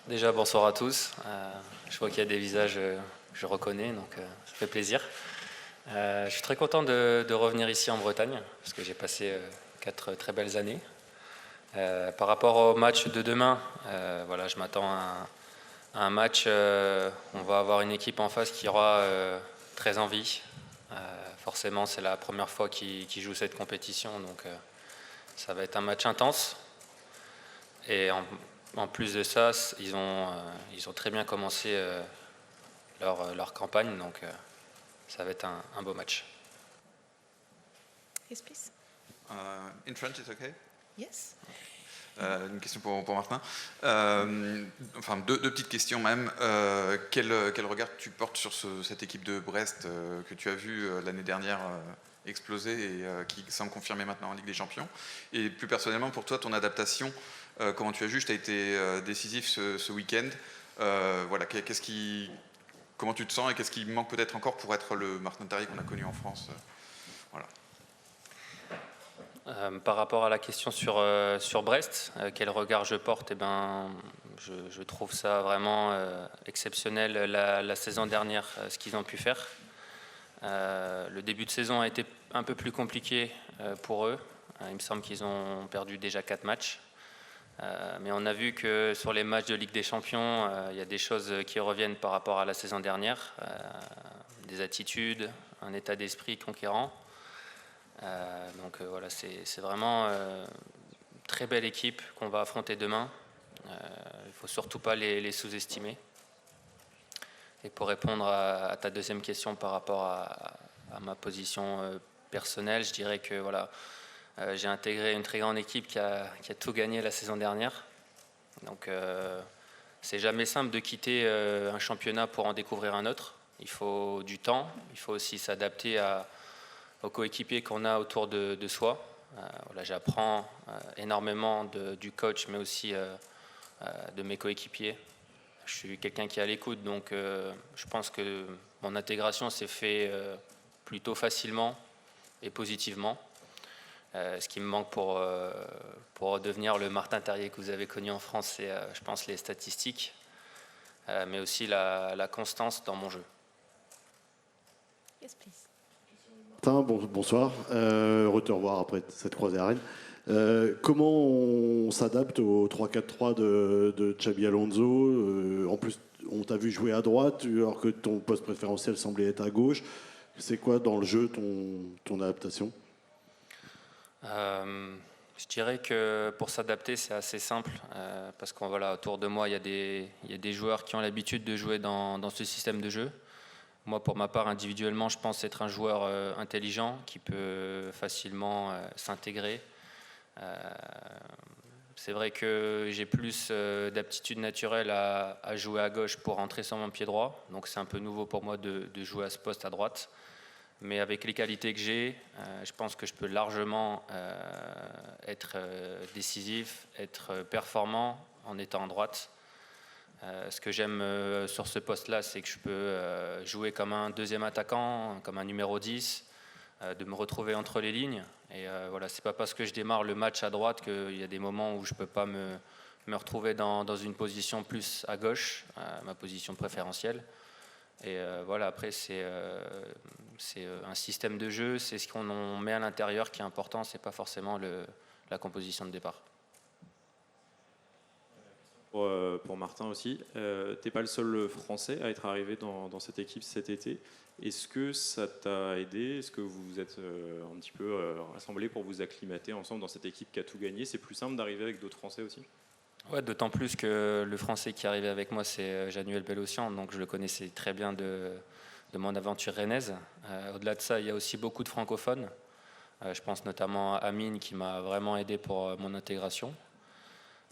Déjà, bonsoir à tous. Je vois qu'il y a des visages que je reconnais, donc ça fait plaisir. Je suis très content de revenir ici en Bretagne, parce que j'ai passé 4 très belles années. Par rapport au match de demain, voilà, je m'attends à un match. On va avoir une équipe en face qui aura très envie. Forcément, c'est la première fois qu'ils jouent cette compétition, donc ça va être un match intense. Et en plus de ça, ils ont très bien commencé leur campagne, donc ça va être un beau match. Yes, please. In French, it's okay. Yes. Une question pour Martin. Enfin, deux petites questions même. Quel regard tu portes sur cette équipe de Brest que tu as vue l'année dernière exploser et qui semble confirmer maintenant en Ligue des Champions? Et plus personnellement, pour toi, ton adaptation, comment tu as jugé? Tu as été décisif ce week-end. Voilà, comment tu te sens et qu'est-ce qui manque peut-être encore pour être le Martin Terrier qu'on a connu en France? Voilà. Par rapport à la question sur Brest, quel regard je porte, je trouve ça vraiment exceptionnel la saison dernière, ce qu'ils ont pu faire. Le début de saison a été un peu plus compliqué pour eux. Il me semble qu'ils ont perdu déjà 4 matchs. Mais on a vu que sur les matchs de Ligue des Champions, il y a des choses qui reviennent par rapport à la saison dernière. Des attitudes, un état d'esprit conquérant. Donc voilà, c'est vraiment une très belle équipe qu'on va affronter demain. Il ne faut surtout pas les sous-estimer. Et pour répondre à ta deuxième question par rapport à ma position personnelle, je dirais que voilà, j'ai intégré une très grande équipe qui a tout gagné la saison dernière. Donc c'est jamais simple de quitter un championnat pour en découvrir un autre. Il faut du temps, il faut aussi s'adapter aux coéquipiers qu'on a autour de soi. Voilà, j'apprends énormément du coach, mais aussi de mes coéquipiers. Je suis quelqu'un qui est à l'écoute, donc je pense que mon intégration s'est faite plutôt facilement et positivement. Ce qui me manque pour devenir le Martin Terrier que vous avez connu en France, c'est, je pense, les statistiques, mais aussi la constance dans mon jeu. Yes, please. Martin, bonsoir. Heureux de te revoir après cette croisée à Rennes. Comment on s'adapte au 3-4-3 de Xabi Alonso? En plus, on t'a vu jouer à droite, alors que ton poste préférentiel semblait être à gauche. C'est quoi dans le jeu ton adaptation? Je dirais que pour s'adapter, c'est assez simple, parce qu'on voilà, autour de moi, il y a des joueurs qui ont l'habitude de jouer dans ce système de jeu. Moi, pour ma part, individuellement, je pense être un joueur intelligent qui peut facilement s'intégrer. C'est vrai que j'ai plus d'aptitude naturelle à jouer à gauche pour rentrer sur mon pied droit. Donc c'est un peu nouveau pour moi de jouer à ce poste à droite. Mais avec les qualités que j'ai, je pense que je peux largement être décisif, être performant en étant à droite. Ce que j'aime sur ce poste-là, c'est que je peux jouer comme un deuxième attaquant, comme un numéro 10, de me retrouver entre les lignes. Et voilà, c'est pas parce que je démarre le match à droite qu'il y a des moments où je peux pas me retrouver dans une position plus à gauche, ma position préférentielle. Et voilà, après c'est un système de jeu, c'est ce qu'on met à l'intérieur qui est important, c'est pas forcément la composition de départ. Pour Martin aussi, t'es pas le seul Français à être arrivé dans cette équipe cet été. Est-ce que ça t'a aidé? Est-ce que vous vous êtes un petit peu rassemblés pour vous acclimater ensemble dans cette équipe qui a tout gagné? C'est plus simple d'arriver avec d'autres Français aussi? Ouais, d'autant plus que le Français qui est arrivé avec moi, c'est Januel Bellossian, donc je le connaissais très bien de mon aventure rennaise. Au-delà de ça, il y a aussi beaucoup de francophones. Je pense notamment à Amine qui m'a vraiment aidé pour mon intégration.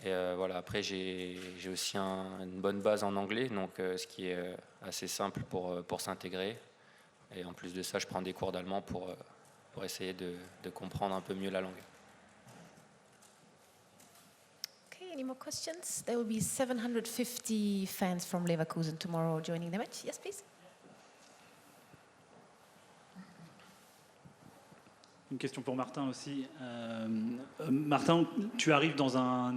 Et voilà, après j'ai aussi une bonne base en anglais, donc ce qui est assez simple pour s'intégrer. Et en plus de ça, je prends des cours d'allemand pour essayer de comprendre un peu mieux la langue. Okay, any more questions? There will be 750 fans from Leverkusen tomorrow joining the match. Yes, please. Une question pour Martin aussi. Martin, tu arrives dans un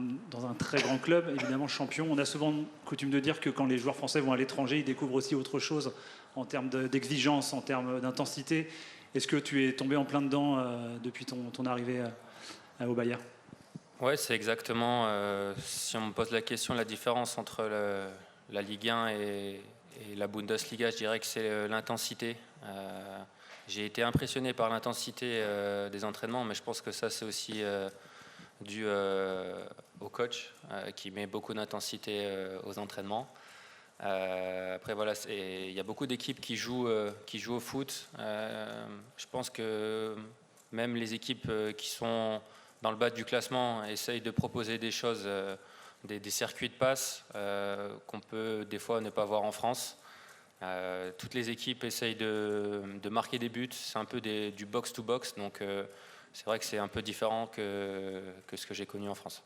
très grand club, évidemment champion. On a souvent coutume de dire que quand les joueurs français vont à l'étranger, ils découvrent aussi autre chose en termes d'exigence, en termes d'intensité. Est-ce que tu es tombé en plein dedans depuis ton arrivée au Bayern? Ouais, c'est exactement, si on me pose la question, la différence entre la Ligue 1 et la Bundesliga, je dirais que c'est l'intensité. J'ai été impressionné par l'intensité des entraînements, mais je pense que ça, c'est aussi dû au coach qui met beaucoup d'intensité aux entraînements. Après, voilà, il y a beaucoup d'équipes qui jouent au foot. Je pense que même les équipes qui sont dans le bas du classement essayent de proposer des choses, des circuits de passe qu'on peut des fois ne pas voir en France. Toutes les équipes essayent de marquer des buts, c'est un peu du box-to-box, donc c'est vrai que c'est un peu différent que ce que j'ai connu en France.